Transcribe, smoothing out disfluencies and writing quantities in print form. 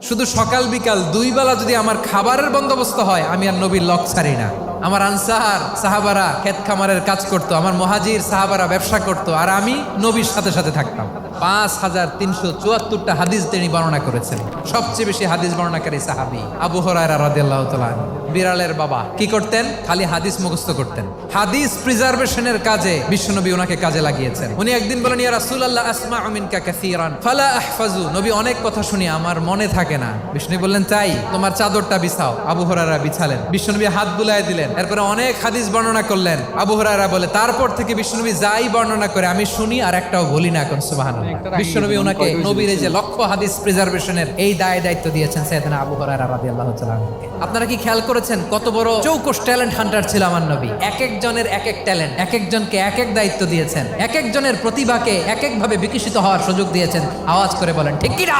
শুধু সকাল বিকাল দুই বেলা যদি আমার খাবারের বন্দোবস্ত হয়, আমি আর নবীর লক ছাড়ি না। আমার আনসার সাহাবারা ক্ষেত খামারের কাজ করতো, আমার মুহাজির সাহাবারা ব্যবসা করতো, আর আমি নবীর সাথে সাথে থাকতাম। 5374টা হাদিস তিনি বর্ণনা করেছেন। সবচেয়ে বেশি হাদিস বর্ণনাকারী সাহাবী আবু হুরায়রা রাদিয়াল্লাহু তাআলা। বিড়ালের বাবা কি করতেন? খালি হাদিস মুখস্থ করতেন। হাদিস প্রিজার্ভেশনের কাজে বিশ্বনবী ওনাকে কাজে লাগিয়েছেন। উনি একদিন বলেন, ইয়া রাসূলুল্লাহ আসমাউ মিনকা কাসীরান ফালা আহফাজু। নবী, অনেক কথা শুনি, আমার মনে থাকে না। বিশ্বনবী বললেন, তাই তোমার চাদরটা বিছাও। আবু হুরায়রা বিছালেন। বিশ্বনবী হাত বুলায় দিলেন। এরপরে অনেক হাদিস বর্ণনা করলেন। আবু হুরায়রা বলে, তারপর থেকে বিশ্বনবী যাই বর্ণনা করে আমি শুনি আর একটাও বলি না। এখন সুবহানাল্লাহ। বিশ্বনবী ওনাকে নবীর এই যে লক্ষ্য হাদিস প্রিজার্ভেশনের এই দায়িত্ব দিয়েছেন সাইয়েদনা আবু হুরায়রা রাদিয়াল্লাহু তাআলা। আপনারা কি খেয়াল করেছেন কত বড় চৌকস ট্যালেন্ট হান্টার ছিল আমার নবী? এক একজনের এক এক ট্যালেন্ট, এক একজনকে এক এক দায়িত্ব দিয়েছেন, এক একজনের প্রতিভাকে এক একভাবে বিকশিত হওয়ার সুযোগ দিয়েছেন। আওয়াজ করে বলেন ঠিক কি না?